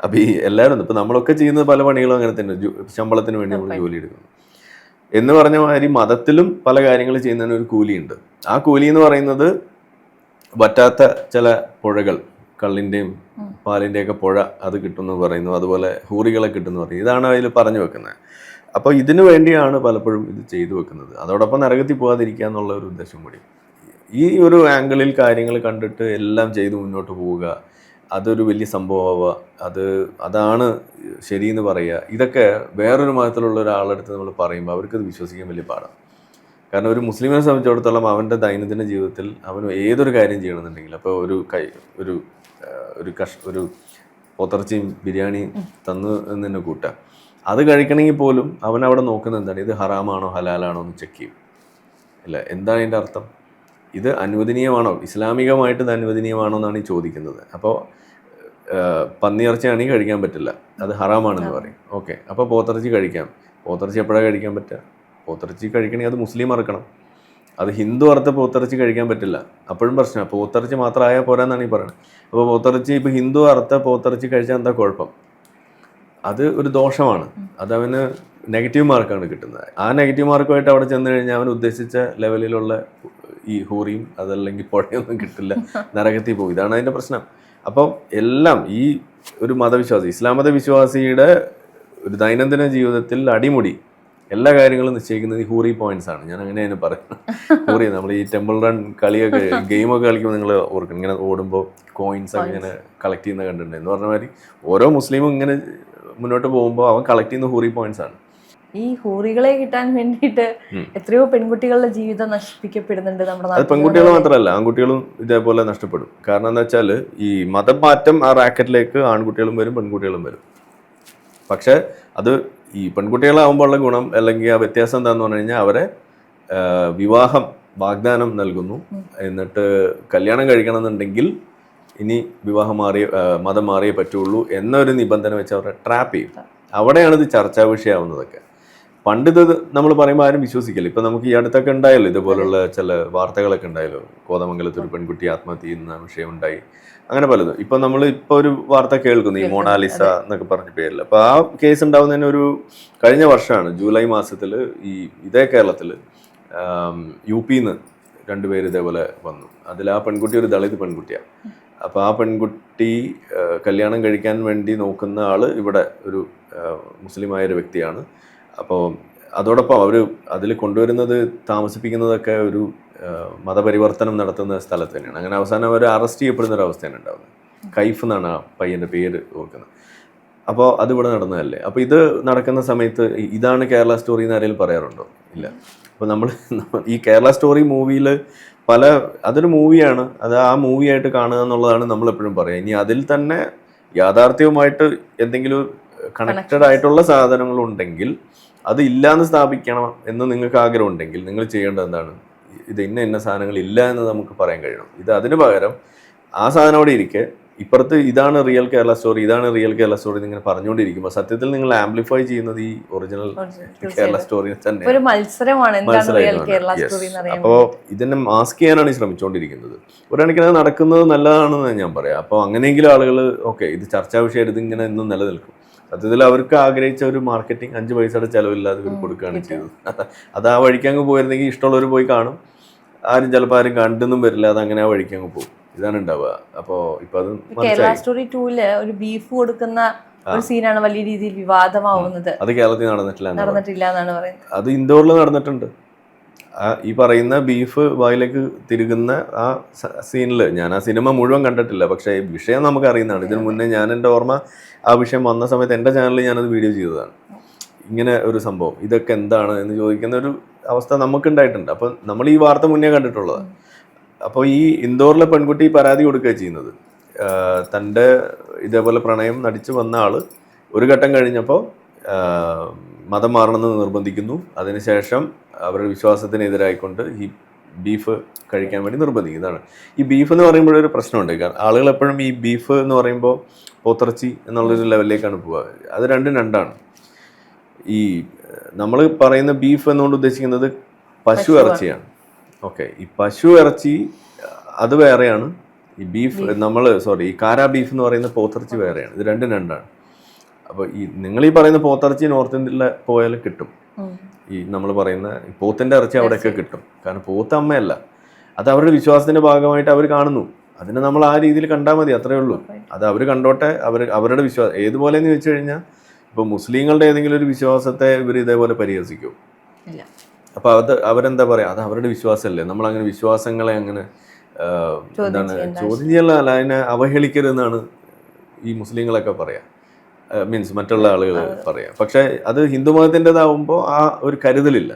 അപ്പോൾ ഈ എല്ലാവരും ഇപ്പം നമ്മളൊക്കെ ചെയ്യുന്ന പല പണികളും അങ്ങനെ തന്നെ, ശമ്പളത്തിന് വേണ്ടി നമ്മൾ ജോലി എടുക്കുന്നു എന്ന് പറഞ്ഞ മാതിരി മതത്തിലും പല കാര്യങ്ങൾ ചെയ്യുന്നതിന് ഒരു കൂലിയുണ്ട്. ആ കൂലി എന്ന് പറയുന്നത് വറ്റാത്ത ചില പുഴകൾ, കള്ളിൻ്റെയും പാലിൻ്റെയൊക്കെ പുഴ അത് കിട്ടുമെന്ന് പറയുന്നു, അതുപോലെ ഹൂറികളെ കിട്ടുമെന്ന് പറയുന്നു. ഇതാണ് അതിൽ പറഞ്ഞു വെക്കുന്നത്. അപ്പോൾ ഇതിനു വേണ്ടിയാണ് പലപ്പോഴും ഇത് ചെയ്തു വെക്കുന്നത്. അതോടൊപ്പം നരകത്തിൽ പോകാതിരിക്കുക എന്നുള്ള ഒരു ഉദ്ദേശം കൂടി. ഈ ഒരു ആംഗിളിൽ കാര്യങ്ങൾ കണ്ടിട്ട് എല്ലാം ചെയ്ത് മുന്നോട്ട് പോവുക, അതൊരു വലിയ സംഭവമാവുക, അതാണ് ശരിയെന്ന് പറയുക, ഇതൊക്കെ വേറൊരു മതത്തിലുള്ള ഒരാളെടുത്ത് നമ്മൾ പറയുമ്പോൾ അവർക്കത് വിശ്വസിക്കാൻ വലിയ പാടാണ്. കാരണം ഒരു മുസ്ലിമിനെ സംബന്ധിച്ചിടത്തോളം അവൻ്റെ ദൈനംദിന ജീവിതത്തിൽ അവന് ഏതൊരു കാര്യം ചെയ്യണമെന്നുണ്ടെങ്കിൽ, അപ്പോൾ ഒരു പോത്തിറച്ചിയും ബിരിയാണിയും തന്നു എന്ന് തന്നെ കൂട്ടുക, അത് കഴിക്കണമെങ്കിൽ പോലും അവൻ അവിടെ നോക്കുന്നത് എന്താണ്, ഇത് ഹറാമാണോ ഹലാലാണോ എന്ന് ചെക്ക് ചെയ്യും. ഇല്ല, എന്താണ് അതിൻ്റെ അർത്ഥം? ഇത് അനുവദനീയമാണോ, ഇസ്ലാമികമായിട്ട് ഇത് അനുവദനീയമാണോ എന്നാണ് ഈ ചോദിക്കുന്നത്. അപ്പോൾ പന്നിയിറച്ചിയാണെങ്കിൽ കഴിക്കാൻ പറ്റില്ല, അത് ഹറാമാണെന്ന് പറയും. ഓക്കെ, അപ്പോൾ പോത്തിറച്ചി കഴിക്കാം. പോത്തിറച്ചി എപ്പോഴാണ് കഴിക്കാൻ പറ്റുക? പോത്തിറച്ചി കഴിക്കണമെങ്കിൽ അത് മുസ്ലിം അറക്കണം. അത് ഹിന്ദു അറുത്ത പോത്തിറച്ചി കഴിക്കാൻ പറ്റില്ല, അപ്പോഴും പ്രശ്നമാണ്. പോത്തിറച്ചി മാത്രമായാൽ പോരാന്നാണ് ഈ പറയുന്നത്. അപ്പോൾ പോത്തിറച്ചി ഇപ്പോൾ ഹിന്ദു അറുത്ത പോത്തിറച്ചി കഴിച്ചാൽ എന്താ കുഴപ്പം? അത് ഒരു ദോഷമാണ്, അതവന് നെഗറ്റീവ് മാർക്കാണ് കിട്ടുന്നത്. ആ നെഗറ്റീവ് മാർക്കുമായിട്ട് അവിടെ ചെന്ന് കഴിഞ്ഞാൽ അവൻ ഉദ്ദേശിച്ച ലെവലിലുള്ള ഈ ഹൂറിയും അതല്ലെങ്കിൽ പുഴയൊന്നും കിട്ടില്ല, നരകത്തിൽ പോകും. ഇതാണ് അതിൻ്റെ പ്രശ്നം. അപ്പം എല്ലാം ഈ ഒരു മതവിശ്വാസി, ഇസ്ലാം മതവിശ്വാസിയുടെ ഒരു ദൈനംദിന ജീവിതത്തിൽ അടിമുടി എല്ലാ കാര്യങ്ങളും നിശ്ചയിക്കുന്നത് ഈ ഹൂറി പോയിന്റ്സ് ആണ്. ഞാൻ അങ്ങനെ അതിന് പറയുന്നത്. ഹൂറി നമ്മൾ ഈ ടെമ്പിൾ റൺ കളിയൊക്കെ ഗെയിമൊക്കെ കളിക്കുമ്പോൾ നിങ്ങൾ ഓർക്കണം, ഇങ്ങനെ ഓടുമ്പോൾ കോയിൻസ് ഒക്കെ ഇങ്ങനെ കളക്ട് ചെയ്യുന്ന കണ്ടിട്ടുണ്ട്. എന്ന് പറഞ്ഞ മാതിരി ഓരോ മുസ്ലിമും ഇങ്ങനെ മുന്നോട്ട് പോകുമ്പോൾ അവൻ കളക്ട് ചെയ്യുന്ന ഹൂറി പോയിന്റ്സ് ആണ്. ഈ ഹൂറികളെ കിട്ടാൻ വേണ്ടിയിട്ട് എത്രയോ പെൺകുട്ടികളുടെ ജീവിതം നശിപ്പിക്കപ്പെടുന്നുണ്ട് നമ്മുടെ അത് പെൺകുട്ടികൾ മാത്രമല്ല, ആൺകുട്ടികളും ഇതേപോലെ നഷ്ടപ്പെടും. കാരണം എന്താ വെച്ചാൽ ഈ മതമാറ്റം ആ റാക്കറ്റിലേക്ക് ആൺകുട്ടികളും വരും പെൺകുട്ടികളും വരും. പക്ഷെ അത് ഈ പെൺകുട്ടികളാവുമ്പോൾ ഉള്ള ഗുണം അല്ലെങ്കിൽ ആ വ്യത്യാസം എന്താന്ന് പറഞ്ഞു കഴിഞ്ഞാൽ അവരെ വിവാഹം വാഗ്ദാനം നൽകുന്നു. എന്നിട്ട് കല്യാണം കഴിക്കണം എന്നുണ്ടെങ്കിൽ ഇനി മതം മാറിയേ പറ്റുള്ളൂ എന്നൊരു നിബന്ധന വെച്ച് അവരെ ട്രാപ്പ് ചെയ്യും. അവിടെയാണ് ഇത് ചർച്ചാ വിഷയമാവുന്നതൊക്കെ. പണ്ട് ഇത് നമ്മൾ പറയുമ്പോൾ ആരും വിശ്വസിക്കില്ല. ഇപ്പം നമുക്ക് ഈ അടുത്തൊക്കെ ഉണ്ടായല്ലോ ഇതുപോലുള്ള ചില വാർത്തകളൊക്കെ ഉണ്ടായല്ലോ. കോതമംഗലത്ത് ഒരു പെൺകുട്ടി ആത്മഹത്യ ചെയ്യുന്ന വിഷയം ഉണ്ടായി, അങ്ങനെ പലതും. ഇപ്പം നമ്മൾ ഇപ്പോൾ ഒരു വാർത്ത കേൾക്കുന്നു ഈ മൊണാലിസ എന്നൊക്കെ പറഞ്ഞ പേരിൽ. അപ്പോൾ ആ കേസ് ഉണ്ടാവുന്നതിന് ഒരു കഴിഞ്ഞ വർഷമാണ് ജൂലൈ മാസത്തിൽ ഇതേ കേരളത്തിൽ UP-ന്ന് 2 പേര് ഇതേപോലെ വന്നു. അതിൽ ആ പെൺകുട്ടി ഒരു ദളിത് പെൺകുട്ടിയാണ്. അപ്പോൾ ആ പെൺകുട്ടി കല്യാണം കഴിക്കാൻ വേണ്ടി നോക്കുന്ന ആള് ഇവിടെ ഒരു മുസ്ലിമായൊരു വ്യക്തിയാണ്. അപ്പോൾ അതോടൊപ്പം അവർ അതിൽ കൊണ്ടുവരുന്നത് താമസിപ്പിക്കുന്നതൊക്കെ ഒരു മതപരിവർത്തനം നടത്തുന്ന സ്ഥലത്ത് തന്നെയാണ്. അങ്ങനെ അവസാനം അവർ അറസ്റ്റ് ചെയ്യപ്പെടുന്ന ഒരു അവസ്ഥയാണ് ഉണ്ടാകുന്നത്. കൈഫ് എന്നാണ് ആ പയ്യൻ്റെ പേര് ഓർക്കുന്നത്. അപ്പോൾ അതിവിടെ നടന്നതല്ലേ. അപ്പോൾ ഇത് നടക്കുന്ന സമയത്ത് ഇതാണ് കേരള സ്റ്റോറി എന്ന് ആരെങ്കിലും പറയാറുണ്ടോ? ഇല്ല. അപ്പോൾ നമ്മൾ ഈ കേരള സ്റ്റോറി മൂവിയിൽ അതൊരു മൂവിയാണ്, അത് ആ മൂവിയായിട്ട് കാണുക എന്നുള്ളതാണ് നമ്മളെപ്പോഴും പറയുക. ഇനി അതിൽ തന്നെ യാഥാർത്ഥ്യവുമായിട്ട് എന്തെങ്കിലും കണക്റ്റഡ് ആയിട്ടുള്ള സാധനങ്ങളുണ്ടെങ്കിൽ അത് ഇല്ലാന്ന് സ്ഥാപിക്കണം എന്ന് നിങ്ങൾക്ക് ആഗ്രഹം ഉണ്ടെങ്കിൽ നിങ്ങൾ ചെയ്യേണ്ടത് എന്താണ്? ഇത് ഇന്ന സാധനങ്ങൾ ഇല്ല എന്ന് നമുക്ക് പറയാൻ കഴിയണം. ഇത് അതിന് പകരം ആ സാധനം അവിടെ ഇരിക്കെ ഇപ്പുറത്ത് ഇതാണ് റിയൽ കേരള സ്റ്റോറി, ഇതാണ് റിയൽ കേരള സ്റ്റോറി നിങ്ങൾ പറഞ്ഞുകൊണ്ടിരിക്കുമ്പോൾ സത്യത്തിൽ നിങ്ങൾ ആംപ്ലിഫൈ ചെയ്യുന്നത് ഈ ഒറിജിനൽ കേരള സ്റ്റോറി തന്നെ. അപ്പോൾ ഇതിനെ മാസ്ക് ചെയ്യാനാണ് ഈ ശ്രമിച്ചുകൊണ്ടിരിക്കുന്നത്. ഒരു കണക്കിന് അത് നടക്കുന്നത് നല്ലതാണെന്ന് ഞാൻ പറയാം. അപ്പോൾ അങ്ങനെയെങ്കിലും ആളുകൾ ഓക്കെ ഇത് ചർച്ചാ വിഷയം ഇതിങ്ങനെ എന്നും നിലനിൽക്കും. സത്യത്തിൽ അവർക്ക് ആഗ്രഹിച്ച ഒരു മാർക്കറ്റിംഗ് 5 പൈസയുടെ ചിലവില്ലാതെ ഇവർ കൊടുക്കുകയാണ് ചെയ്തത്. അത് ആ വഴിക്ക് അങ്ങ് പോയിരുന്നെങ്കിൽ ഇഷ്ടമുള്ളവർ പോയി കാണും, ചിലപ്പോൾ ആരും കണ്ടൊന്നും വരില്ല, അത് അങ്ങനെ ആ വഴിക്ക് അങ്ങ് പോകും. ഇതാണ് ഉണ്ടാവുക. അപ്പോൾ ഇപ്പൊ അത് കേരള സ്റ്റോറി 2-ല് ഒരു ബീഫ് കൊടുക്കുന്ന ഒരു സീനാണ് വലിയ രീതിയിൽ വിവാദമാവുന്നത്. അത് കേരളത്തിൽ നടന്നിട്ടില്ല എന്നാണ് പറയുന്നത്. അത് ഇൻഡോറിൽ നടന്നിട്ടുണ്ട്. ഈ പറയുന്ന ബീഫ് വായിലേക്ക് തിരുകുന്ന ആ സീനിൽ ഞാൻ ആ സിനിമ മുഴുവൻ കണ്ടിട്ടില്ല, പക്ഷേ വിഷയം നമുക്ക് അറിയുന്നതാണ്. ഇതിനു മുന്നേ ഞാൻ എൻ്റെ ഓർമ്മ ആ വിഷയം വന്ന സമയത്ത് എൻ്റെ ചാനലിൽ ഞാനത് വീഡിയോ ചെയ്തതാണ്. ഇങ്ങനെ ഒരു സംഭവം ഇതൊക്കെ എന്താണ് എന്ന് ചോദിക്കുന്ന ഒരു അവസ്ഥ നമുക്കുണ്ടായിട്ടുണ്ട്. അപ്പം നമ്മൾ ഈ വാർത്ത മുന്നേ കണ്ടിട്ടുള്ളതാണ്. അപ്പോൾ ഈ ഇൻഡോറിലെ പെൺകുട്ടി പരാതി കൊടുക്കുകയാണ് ചെയ്യുന്നത്. തൻ്റെ ഇതേപോലെ പ്രണയം നടിച്ചു വന്ന ആൾ ഒരു ഘട്ടം കഴിഞ്ഞപ്പോൾ മതം മാറണമെന്ന് നിർബന്ധിക്കുന്നു. അതിനുശേഷം അവരുടെ വിശ്വാസത്തിനെതിരായിക്കൊണ്ട് ഈ ബീഫ് കഴിക്കാൻ വേണ്ടി നിർബന്ധിക്കും. ഇതാണ് ഈ ബീഫ് എന്ന് പറയുമ്പോൾ ഒരു പ്രശ്നമുണ്ട്. കാരണം ആളുകൾ എപ്പോഴും ഈ ബീഫ് എന്ന് പറയുമ്പോൾ പോത്തിറച്ചി എന്നുള്ളൊരു ലെവലിലേക്കാണ് പോവുക. അത് രണ്ടാണ്. ഈ നമ്മൾ പറയുന്ന ബീഫ് എന്നുകൊണ്ട് ഉദ്ദേശിക്കുന്നത് പശു ഇറച്ചിയാണ്. ഓക്കെ, ഈ പശു ഇറച്ചി അത് വേറെയാണ്. ഈ ബീഫ് ഈ കാരാ ബീഫ് എന്ന് പറയുന്ന പോത്തിറച്ചി വേറെയാണ്. ഇത് രണ്ടാണ്. അപ്പോൾ ഈ നിങ്ങൾ ഈ പറയുന്ന പോത്തിറച്ചി നോർത്ത് ഇന്ത്യയിൽ പോയാലും കിട്ടും. ഈ നമ്മൾ പറയുന്ന പോത്തിൻ്റെ ഇറച്ചി അവിടെയൊക്കെ കിട്ടും. കാരണം പോത്ത് അമ്മയല്ല, അത് അവരുടെ വിശ്വാസത്തിൻ്റെ ഭാഗമായിട്ട് അവർ കാണുന്നു. അതിനെ നമ്മൾ ആ രീതിയിൽ കണ്ടാൽ മതി, അത്രയേ ഉള്ളൂ. അത് അവർ കണ്ടോട്ടെ. അവരുടെ വിശ്വാസം ഏതുപോലെയെന്ന് വെച്ച് കഴിഞ്ഞാൽ ഇപ്പോൾ മുസ്ലിങ്ങളുടെ ഏതെങ്കിലും ഒരു വിശ്വാസത്തെ ഇവർ ഇതേപോലെ പരിഹസിക്കും. അപ്പോൾ അവരെന്താ പറയുക, അത് അവരുടെ വിശ്വാസമല്ലേ, നമ്മളങ്ങനെ വിശ്വാസങ്ങളെ അങ്ങനെ എന്താണ് ചോദ്യം ചെയ്യല്ല, അതിനെ അവഹേളിക്കരുതെന്നാണ് ഈ മുസ്ലിങ്ങളൊക്കെ പറയാം, മീൻസ് മറ്റുള്ള ആളുകൾ പറയാം. പക്ഷെ അത് ഹിന്ദു മതത്തിൻ്റെതാവുമ്പോൾ ആ ഒരു കരുതലില്ല.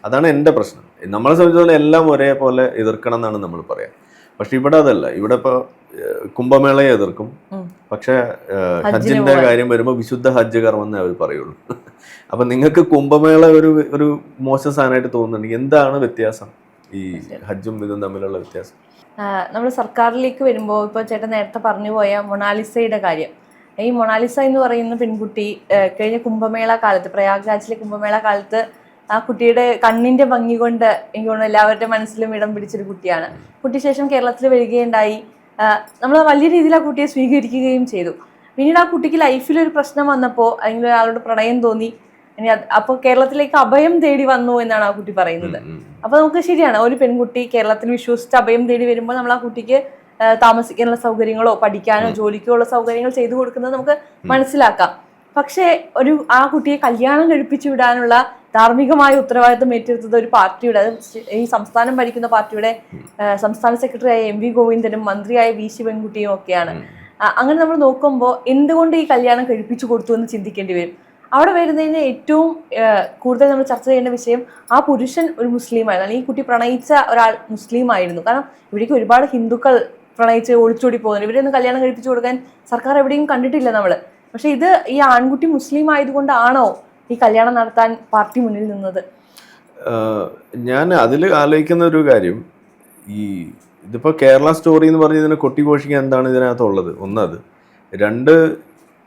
അതാണ് എൻ്റെ പ്രശ്നം. നമ്മളെ സംബന്ധിച്ചിടത്തോളം എല്ലാം ഒരേപോലെ എതിർക്കണം എന്നാണ് നമ്മൾ പറയാം. പക്ഷെ ഇവിടെ അതല്ല. ഇവിടെ ഇപ്പോൾ കുംഭമേളയെ എതിർക്കും, പക്ഷെ ഹജ്ജിന്റെ കാര്യം വരുമ്പോൾ വിശുദ്ധ ഹജ്ജ് കർമ്മം എന്നേ അവർ പറയുള്ളൂ. അപ്പൊ നിങ്ങൾക്ക് കുംഭമേള ഒരു മോശം സാധനമായിട്ട് തോന്നുന്നുണ്ടെങ്കിൽ എന്താണ് വ്യത്യാസം ഈ ഹജ്ജും ഇതും തമ്മിലുള്ള വ്യത്യാസം? നമ്മൾ സർക്കാരിലേക്ക് വരുമ്പോൾ ഇപ്പോൾ ചേട്ടൻ നേരത്തെ പറഞ്ഞു പോയ മൊണാലിസയുടെ കാര്യം, ഈ മൊണാലിസ എന്ന് പറയുന്ന പെൺകുട്ടി കഴിഞ്ഞ കുംഭമേള കാലത്ത്, പ്രയാഗ്രാജിലെ കുംഭമേള കാലത്ത് ആ കുട്ടിയുടെ കണ്ണിന്റെ ഭംഗി കൊണ്ട് എനിക്ക് തോന്നുന്നു എല്ലാവരുടെ മനസ്സിലും ഇടം പിടിച്ചൊരു കുട്ടിയാണ്. കുട്ടി ശേഷം കേരളത്തിൽ വരികയുണ്ടായി. നമ്മൾ വലിയ രീതിയിൽ ആ കുട്ടിയെ സ്വീകരിക്കുകയും ചെയ്തു. പിന്നീട് ആ കുട്ടിക്ക് ലൈഫിലൊരു പ്രശ്നം വന്നപ്പോൾ അല്ലെങ്കിൽ ഒരാളോട് പ്രണയം തോന്നി, അപ്പൊ കേരളത്തിലേക്ക് അഭയം തേടി വന്നു എന്നാണ് ആ കുട്ടി പറയുന്നത്. അപ്പൊ നമുക്ക് ശരിയാണ്, ഒരു പെൺകുട്ടി കേരളത്തിൽ വിശ്വസിച്ച് അഭയം തേടി വരുമ്പോൾ നമ്മൾ ആ കുട്ടിക്ക് താമസിക്കാനുള്ള സൗകര്യങ്ങളോ പഠിക്കാനോ ജോലിക്കോ ഉള്ള സൗകര്യങ്ങൾ ചെയ്തു കൊടുക്കുന്നത് നമുക്ക് മനസ്സിലാക്കാം. പക്ഷേ ആ കുട്ടിയെ കല്യാണം കഴിപ്പിച്ചു വിടാനുള്ള ധാർമ്മികമായ ഉത്തരവാദിത്വം ഏറ്റെടുത്തത് ഒരു പാർട്ടിയുടെ, ഈ സംസ്ഥാനം ഭരിക്കുന്ന പാർട്ടിയുടെ സംസ്ഥാന സെക്രട്ടറിയായ എം വി ഗോവിന്ദനും മന്ത്രിയായ വി ശിവൻകുട്ടിയും ഒക്കെയാണ്. അങ്ങനെ നമ്മൾ നോക്കുമ്പോൾ എന്തുകൊണ്ട് ഈ കല്യാണം കഴിപ്പിച്ചു കൊടുത്തു എന്ന് ചിന്തിക്കേണ്ടി വരും. അവിടെ വരുന്നതിന് ഏറ്റവും കൂടുതൽ നമ്മൾ ചർച്ച ചെയ്യേണ്ട വിഷയം, ആ പുരുഷൻ ഒരു മുസ്ലിം ആയിരുന്നു, അല്ലെങ്കിൽ ഈ കുട്ടി പ്രണയിച്ച ഒരാൾ മുസ്ലിം ആയിരുന്നു. കാരണം ഇവിടേക്ക് ഒരുപാട് ഹിന്ദുക്കൾ പ്രണയിച്ച് ഒളിച്ചോടി പോകുന്നു. ഇവരൊന്നും കല്യാണം കഴിപ്പിച്ചു കൊടുക്കാൻ സർക്കാർ എവിടെയും കണ്ടിട്ടില്ല നമ്മൾ. പക്ഷെ ഇത് ഈ ആൺകുട്ടി മുസ്ലിം ആയതുകൊണ്ടാണോ ഈ കല്യാണം നടത്താൻ പാർട്ടി മുന്നിൽ നിന്നത്? ഞാൻ അതിൽ ആലോചിക്കുന്ന ഒരു കാര്യം, ഇതിപ്പോ കേരള സ്റ്റോറി എന്ന് പറഞ്ഞ് ഇതിനെ കൊട്ടിഘോഷിക്കാൻ എന്താണ് ഇതിനകത്തുള്ളത്? ഒന്നത്. രണ്ട്,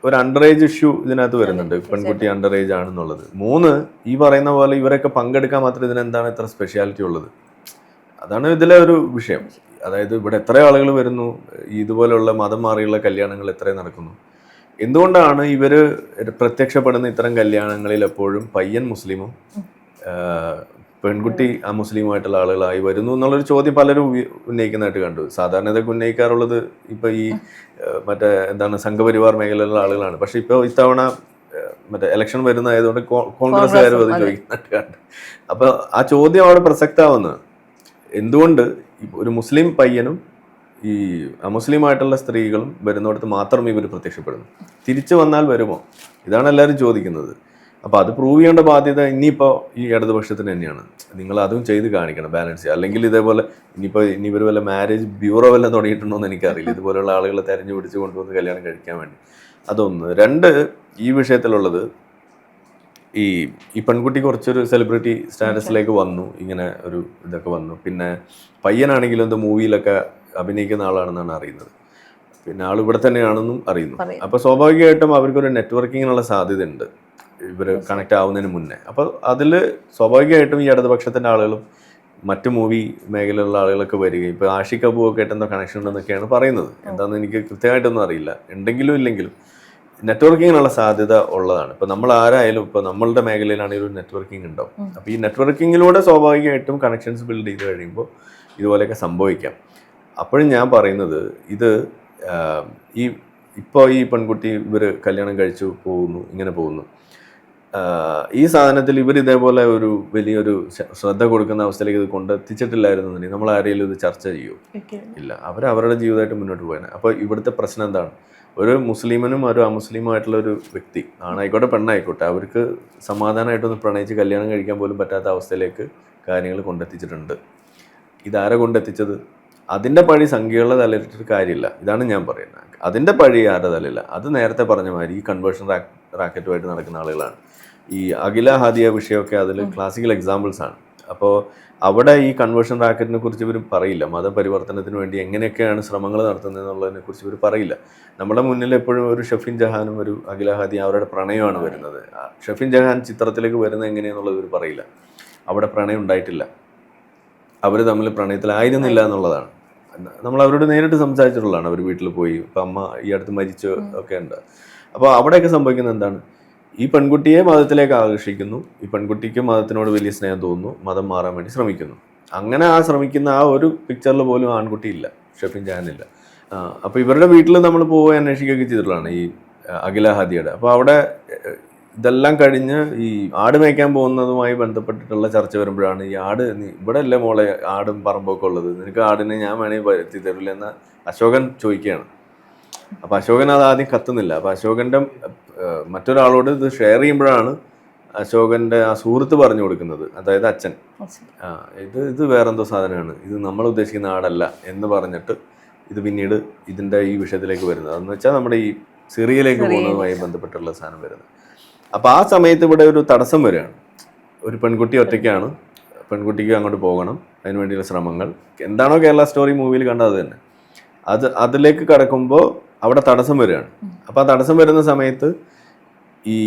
ഒരു അണ്ടർ ഏജ് ഇഷ്യൂ ഇതിനകത്ത് വരുന്നുണ്ട്, പെൺകുട്ടി അണ്ടർ ഏജ് ആണെന്നുള്ളത്. മൂന്ന്, ഈ പറയുന്ന പോലെ ഇവരൊക്കെ പങ്കെടുക്കാൻ മാത്രം ഇതിനെന്താണ് ഇത്ര സ്പെഷ്യാലിറ്റി ഉള്ളത്? അതാണ് ഇതിലെ ഒരു വിഷയം. അതായത് ഇവിടെ എത്ര ആളുകൾ വരുന്നു, ഇതുപോലെയുള്ള മതം മാറിയുള്ള കല്യാണങ്ങൾ എത്രയും നടക്കുന്നു. എന്തുകൊണ്ടാണ് ഇവര് പ്രത്യക്ഷപ്പെടുന്ന ഇത്തരം കല്യാണങ്ങളിൽ എപ്പോഴും പയ്യൻ മുസ്ലിമും പെൺകുട്ടി അമുസ്ലിമായിട്ടുള്ള ആളുകളായി വരുന്നു എന്നുള്ളൊരു ചോദ്യം പലരും ഉന്നയിക്കുന്നതായിട്ട് കണ്ടു. സാധാരണ ഇതൊക്കെ ഉന്നയിക്കാറുള്ളത് ഇപ്പൊ ഈ മറ്റേ എന്താണ് സംഘപരിവാർ മേഖലയിലുള്ള ആളുകളാണ്. പക്ഷെ ഇപ്പോൾ ഇത്തവണ മറ്റേ ഇലക്ഷൻ വരുന്നതായതുകൊണ്ട് കോൺഗ്രസ്സുകാരും അത് ചോദിക്കുന്നതായിട്ട് കണ്ടു. അപ്പൊ ആ ചോദ്യം അവിടെ പ്രസക്തമാവുന്നത് എന്തുകൊണ്ട് ഒരു മുസ്ലിം പയ്യനും ഈ അമുസ്ലിമായിട്ടുള്ള സ്ത്രീകളും വരുന്നിടത്ത് മാത്രം ഇവർ പ്രത്യക്ഷപ്പെടുന്നു, തിരിച്ചു വന്നാൽ വരുമോ? ഇതാണ് എല്ലാവരും ചോദിക്കുന്നത്. അപ്പോൾ അത് പ്രൂവ് ചെയ്യേണ്ട ബാധ്യത ഇനിയിപ്പോൾ ഈ ഇടതുപക്ഷത്തിന് തന്നെയാണ്. നിങ്ങൾ അതും ചെയ്ത് കാണിക്കണം, ബാലൻസ് ചെയ്യുക. അല്ലെങ്കിൽ ഇതേപോലെ ഇനി ഇവർ വല്ല മാരേജ് ബ്യൂറോ വല്ലതും തുടങ്ങിയിട്ടുണ്ടോ എന്ന് എനിക്കറിയില്ല, ഇതുപോലെയുള്ള ആളുകളെ തെരഞ്ഞു പിടിച്ച് കൊണ്ടുവന്ന് കല്യാണം കഴിക്കാൻ വേണ്ടി. അതൊന്ന്. രണ്ട്, ഈ വിഷയത്തിലുള്ളത് ഈ പെൺകുട്ടി കുറച്ചൊരു സെലിബ്രിറ്റി സ്റ്റാറ്റസിലേക്ക് വന്നു, ഇങ്ങനെ ഒരു ഇതൊക്കെ വന്നു. പിന്നെ പയ്യനാണെങ്കിലും എന്തോ മൂവിയിലൊക്കെ അഭിനയിക്കുന്ന ആളാണെന്നാണ് അറിയുന്നത്. പിന്നെ ആൾ ഇവിടെ തന്നെയാണെന്നും അറിയുന്നു. അപ്പോൾ സ്വാഭാവികമായിട്ടും അവർക്കൊരു നെറ്റ്വർക്കിങ്ങിനുള്ള സാധ്യത ഉണ്ട് ഇവർ കണക്ട് ആവുന്നതിന് മുന്നേ. അപ്പോൾ അതിൽ സ്വാഭാവികമായിട്ടും ഈ ഇടതുപക്ഷത്തിൻ്റെ ആളുകളും മറ്റു മൂവി മേഖലയിലുള്ള ആളുകളൊക്കെ വരികയും ഇപ്പോൾ ആഷിഖ് അബു ഒക്കെ ആയിട്ട് എന്തോ കണക്ഷൻ ഉണ്ടെന്നൊക്കെയാണ് പറയുന്നത്. എന്താണെന്ന് എനിക്ക് കൃത്യമായിട്ടൊന്നും അറിയില്ല. ഉണ്ടെങ്കിലും ഇല്ലെങ്കിലും നെറ്റ്വർക്കിങ്ങിനുള്ള സാധ്യത ഉള്ളതാണ്. ഇപ്പോൾ നമ്മൾ ആരായാലും ഇപ്പോൾ നമ്മളുടെ മേഖലയിലാണെങ്കിൽ ഒരു നെറ്റ്വർക്കിംഗ് ഉണ്ടാവും. അപ്പോൾ ഈ നെറ്റ്വർക്കിങ്ങിലൂടെ സ്വാഭാവികമായിട്ടും കണക്ഷൻസ് ബിൽഡ് ചെയ്ത് കഴിയുമ്പോൾ ഇതുപോലെയൊക്കെ സംഭവിക്കാം. അപ്പോഴും ഞാൻ പറയുന്നത് ഇത് ഇപ്പോൾ ഈ പെൺകുട്ടി ഇവർ കല്യാണം കഴിച്ചു പോകുന്നു, ഇങ്ങനെ പോകുന്നു. ഈ സാധനത്തിൽ ഇവർ ഇതേപോലെ ഒരു വലിയൊരു ശ്രദ്ധ കൊടുക്കുന്ന അവസ്ഥയിലേക്ക് ഇത് കൊണ്ടെത്തിച്ചിട്ടില്ലായിരുന്നെങ്കിൽ നമ്മൾ ആരെങ്കിലും ഇത് ചർച്ച ചെയ്യുമോ? ഇല്ല. അവരുടെ ജീവിതമായിട്ട് മുന്നോട്ട് പോകാൻ. അപ്പോൾ ഇവിടുത്തെ പ്രശ്നം എന്താണ്? ഒരു മുസ്ലിമിനും ഒരു അമുസ്ലിമായിട്ടുള്ള ഒരു വ്യക്തി, ആണായിക്കോട്ടെ പെണ്ണായിക്കോട്ടെ, അവർക്ക് സമാധാനമായിട്ടൊന്ന് പ്രണയിച്ച് കല്യാണം കഴിക്കാൻ പോലും പറ്റാത്ത അവസ്ഥയിലേക്ക് കാര്യങ്ങൾ കൊണ്ടെത്തിച്ചിട്ടുണ്ട്. ഇതാരെ കൊണ്ടെത്തിച്ചത്? അതിൻ്റെ പഴി സംഖ്യകളുടെ തലയിലിട്ടൊരു കാര്യമില്ല. ഇതാണ് ഞാൻ പറയുന്നത്. അതിൻ്റെ പഴി ആരുടെ തലയില്ല. അത് നേരത്തെ പറഞ്ഞ മാതിരി ഈ കൺവേർഷൻ റാക്കറ്റുമായിട്ട് നടക്കുന്ന ആളുകളാണ്. ഈ അഖില ഹാദിയ വിഷയമൊക്കെ അതിൽ ക്ലാസിക്കൽ എക്സാമ്പിൾസ് ആണ്. അപ്പോൾ അവിടെ ഈ കൺവേർഷൻ റാക്കറ്റിനെ കുറിച്ച് ഇവർ പറയില്ല. മതപരിവർത്തനത്തിന് വേണ്ടി എങ്ങനെയൊക്കെയാണ് ശ്രമങ്ങൾ നടത്തുന്നത് എന്നുള്ളതിനെ കുറിച്ച് ഇവർ പറയില്ല. നമ്മുടെ മുന്നിൽ എപ്പോഴും ഒരു ഷെഫിൻ ജഹാനും ഒരു അഖില ഹാദിയ അവരുടെ പ്രണയമാണ് വരുന്നത്. ഷെഫിൻ ജഹാൻ ചിത്രത്തിലേക്ക് വരുന്നത് എങ്ങനെയാണെന്നുള്ളത് ഇവർ പറയില്ല. അവിടെ പ്രണയം ഉണ്ടായിട്ടില്ല, അവർ തമ്മിൽ പ്രണയത്തിലായിരുന്നില്ല എന്നുള്ളതാണ്. നമ്മൾ അവരോട് നേരിട്ട് സംസാരിച്ചിട്ടുള്ളതാണ്. അവർ വീട്ടിൽ പോയി, ഇപ്പം അമ്മ ഈ അടുത്ത് മരിച്ചു ഒക്കെ ഉണ്ട്. അപ്പോൾ അവിടെയൊക്കെ സംഭവിക്കുന്നത് എന്താണ്? ഈ പെൺകുട്ടിയെ മതത്തിലേക്ക് ആകർഷിക്കുന്നു, ഈ പെൺകുട്ടിക്ക് മതത്തിനോട് വലിയ സ്നേഹം തോന്നുന്നു, മതം മാറാൻ വേണ്ടി ശ്രമിക്കുന്നു. അങ്ങനെ ശ്രമിക്കുന്ന ആ ഒരു പിക്ചറിൽ പോലും ആൺകുട്ടി ഇല്ല, ഷെഫിൻ ജഹാനില്ല. അപ്പോൾ ഇവരുടെ വീട്ടിൽ നമ്മൾ പോവുക അന്വേഷിക്കുകയൊക്കെ ചെയ്തിട്ടുള്ളതാണ് ഈ അഖില ഹാദിയുടെ. അപ്പോൾ അവിടെ ഇതെല്ലാം കഴിഞ്ഞ് ഈ ആട് മേയ്ക്കാൻ പോകുന്നതുമായി ബന്ധപ്പെട്ടിട്ടുള്ള ചർച്ച വരുമ്പോഴാണ് ഈ ആട് ഇവിടെ അല്ലേ മോളെ ആടും പറമ്പൊക്കെ ഉള്ളത്, നിനക്ക് ആടിനെ ഞാൻ വേണമെങ്കിൽ എത്തി തരില്ല എന്ന് അശോകൻ ചോദിക്കുകയാണ്. അപ്പോൾ അശോകൻ അത് ആദ്യം കത്തുന്നില്ല. അപ്പോൾ അശോകൻ്റെ മറ്റൊരാളോട് ഇത് ഷെയർ ചെയ്യുമ്പോഴാണ് അശോകൻ്റെ ആ സുഹൃത്ത് പറഞ്ഞു കൊടുക്കുന്നത്, അതായത് അച്ഛൻ, ഇത് വേറെന്തോ സാധനമാണ്, ഇത് നമ്മൾ ഉദ്ദേശിക്കുന്ന ആടല്ല എന്ന് പറഞ്ഞിട്ട് ഇത് പിന്നീട് ഇതിൻ്റെ ഈ വിഷയത്തിലേക്ക് വരുന്നത്. അതെന്ന് വെച്ചാൽ നമ്മുടെ ഈ സിറിയയിലേക്ക് പോകുന്നതുമായി ബന്ധപ്പെട്ടുള്ള സാധനം വരുന്നത്. അപ്പോൾ ആ സമയത്ത് ഇവിടെ ഒരു തടസ്സം വരികയാണ്. ഒരു പെൺകുട്ടി ഒറ്റയ്ക്കാണ്, പെൺകുട്ടിക്ക് അങ്ങോട്ട് പോകണം, അതിന് വേണ്ടിയുള്ള ശ്രമങ്ങൾ എന്താണോ കേരള സ്റ്റോറി മൂവിയിൽ കണ്ടത് അത് തന്നെ. അതിലേക്ക് കടക്കുമ്പോൾ അവിടെ തടസ്സം വരികയാണ്. അപ്പോൾ ആ തടസ്സം വരുന്ന സമയത്ത് ഈ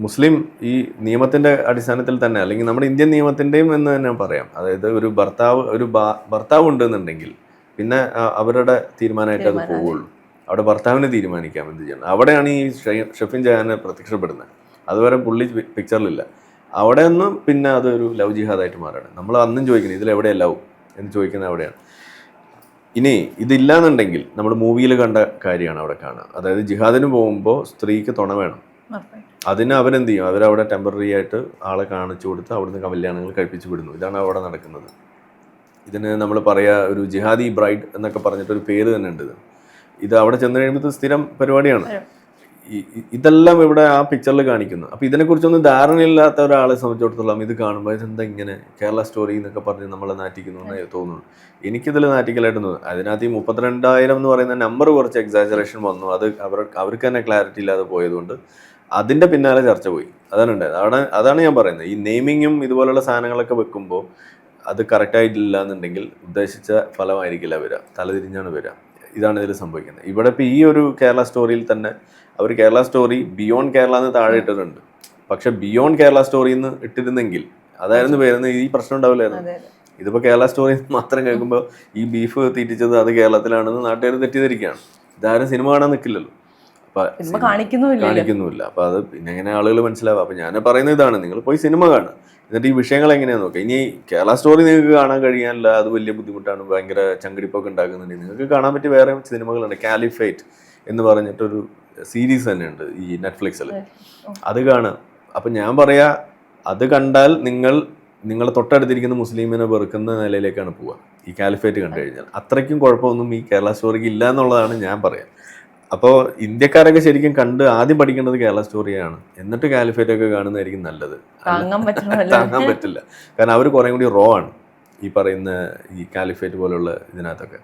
മുസ്ലിം ഈ നിയമത്തിൻ്റെ അടിസ്ഥാനത്തിൽ തന്നെ, അല്ലെങ്കിൽ നമ്മുടെ ഇന്ത്യൻ നിയമത്തിൻ്റെയും എന്ന് തന്നെ പറയാം, അതായത് ഒരു ഭർത്താവ് ഉണ്ടെന്നുണ്ടെങ്കിൽ പിന്നെ അവരുടെ തീരുമാനമായിട്ട് അത് പോവുള്ളൂ. അവിടെ ഭർത്താവിനെ തീരുമാനിക്കാം എന്ത് ചെയ്യണം. അവിടെയാണ് ഈ ഷെഫിൻ ജഹാനെ പ്രത്യക്ഷപ്പെടുന്നത്. അതുവരെ പുള്ളി പിക്ചറിലില്ല. അവിടെ നിന്ന് പിന്നെ അതൊരു ലവ് ജിഹാദായിട്ട് മാറുകയാണ്. നമ്മൾ അന്നും ചോദിക്കുന്നത് ഇതിലെവിടെയാണ് ലവ് എന്ന് ചോദിക്കുന്നത് അവിടെയാണ്. ഇനി ഇതില്ലാന്നുണ്ടെങ്കിൽ നമ്മൾ മൂവിയിൽ കണ്ട കാര്യമാണ് അവിടെ കാണുക. അതായത് ജിഹാദിന് പോകുമ്പോൾ സ്ത്രീക്ക് തുണ വേണം. അതിന് അവരെന്ത് ചെയ്യും? അവരവിടെ ടെമ്പററി ആയിട്ട് ആളെ കാണിച്ചു കൊടുത്ത് അവിടുന്ന് കല്യാണങ്ങൾ കഴിപ്പിച്ച് വിടുന്നു. ഇതാണ് അവിടെ നടക്കുന്നത്. ഇതിന് നമ്മൾ പറയുക ഒരു ജിഹാദി ബ്രൈഡ് എന്നൊക്കെ പറഞ്ഞിട്ടൊരു പേര് തന്നെ ഉണ്ട്. ഇത് അവിടെ ചെന്ന് കഴിയുമ്പോൾ സ്ഥിരം പരിപാടിയാണ്. ഇതെല്ലാം ഇവിടെ ആ പിക്ചറിൽ കാണിക്കുന്നു. അപ്പോൾ ഇതിനെക്കുറിച്ചൊന്നും ധാരണയില്ലാത്ത ഒരാളെ സംബന്ധിച്ചിടത്തോളം ഇത് കാണുമ്പോൾ ഇതെന്താ ഇങ്ങനെ കേരള സ്റ്റോറി എന്നൊക്കെ പറഞ്ഞ് നമ്മളെ നാറ്റിക്കുന്നു എന്ന് തോന്നുന്നു. എനിക്കിതിൽ നാറ്റിക്കലായിട്ട് തോന്നുന്നു. അതിനകത്ത് ഈ 32,000 എന്ന് പറയുന്ന നമ്പർ കുറച്ച് എക്സാജറേഷൻ വന്നു. അത് അവർക്ക് തന്നെ ക്ലാരിറ്റി ഇല്ലാതെ പോയതുകൊണ്ട് അതിൻ്റെ പിന്നാലെ ചർച്ച പോയി. അതാണ് ഉണ്ടായത്. അതാണ് ഞാൻ പറയുന്നത്. ഈ നെയിമിങ്ങും ഇതുപോലുള്ള സാധനങ്ങളൊക്കെ വെക്കുമ്പോൾ അത് കറക്റ്റായിട്ടില്ല എന്നുണ്ടെങ്കിൽ ഉദ്ദേശിച്ച ഫലമായിരിക്കില്ല വരിക, തലതിരിഞ്ഞാണ് വരിക. ഇതാണ് ഇതിൽ സംഭവിക്കുന്നത്. ഇവിടെ ഇപ്പോൾ ഈ ഒരു കേരള സ്റ്റോറിയിൽ തന്നെ അവർ കേരള സ്റ്റോറി ബിയോണ്ട് കേരള എന്ന് താഴെ ഇട്ടിട്ടുണ്ട്. പക്ഷെ ബിയോണ്ട് കേരള സ്റ്റോറി എന്ന് ഇട്ടിരുന്നെങ്കിൽ അതായിരുന്നു പേരുന്ന ഈ പ്രശ്നം ഉണ്ടാവില്ലായിരുന്നു. ഇതിപ്പോൾ കേരള സ്റ്റോറി മാത്രം കേൾക്കുമ്പോൾ ഈ ബീഫ് തീറ്റിച്ചത് അത് കേരളത്തിലാണെന്ന് നാട്ടുകാർ തെറ്റിദ്ധരിക്കുകയാണ്. ഇതാരും സിനിമ കാണാൻ നിൽക്കില്ലല്ലോ. അപ്പം കാണിക്കുന്നുമില്ല. അപ്പം അത് പിന്നെ എങ്ങനെ ആളുകൾ മനസ്സിലാവുക? അപ്പം ഞാൻ പറയുന്നത് ഇതാണ്, നിങ്ങൾ പോയി സിനിമ കാണുക, എന്നിട്ട് ഈ വിഷയങ്ങൾ എങ്ങനെയാണെന്ന് നോക്കുക. ഇനി കേരള സ്റ്റോറി നിങ്ങൾക്ക് കാണാൻ കഴിയാനില്ല, അത് വലിയ ബുദ്ധിമുട്ടാണ്, ഭയങ്കര ചങ്കിടിപ്പൊക്കെ ഉണ്ടാക്കുന്നുണ്ടെങ്കിൽ നിങ്ങൾക്ക് കാണാൻ പറ്റിയ വേറെ സിനിമകളുണ്ട്. കാലിഫേറ്റ് എന്ന് പറഞ്ഞിട്ടൊരു സീരീസ് തന്നെയുണ്ട് ഈ നെറ്റ്ഫ്ലിക്സിൽ, അത് കാണുക. അപ്പം ഞാൻ പറയാ അത് കണ്ടാൽ നിങ്ങളെ തൊട്ടടുത്തിരിക്കുന്ന മുസ്ലിമിനെ വെറുക്കുന്ന നിലയിലേക്കാണ് പോവുക ഈ കാലിഫേറ്റ് കണ്ടു കഴിഞ്ഞാൽ. അത്രയ്ക്കും കുഴപ്പമൊന്നും ഈ കേരള സ്റ്റോറിക്ക് ഇല്ല എന്നുള്ളതാണ് ഞാൻ പറയാം. അപ്പോൾ ഇന്ത്യക്കാരൊക്കെ ശരിക്കും കണ്ട് ആദ്യം പഠിക്കേണ്ടത് കേരള സ്റ്റോറിയാണ്, എന്നിട്ട് കാലിഫേറ്റ് ഒക്കെ കാണുന്നതായിരിക്കും നല്ലത്. താങ്ങാൻ പറ്റില്ല, കാരണം അവർ കുറേ കൂടി റോ ആണ് ഈ പറയുന്ന ഈ കാലിഫേറ്റ് പോലുള്ള ഇതിനകത്തൊക്കെ.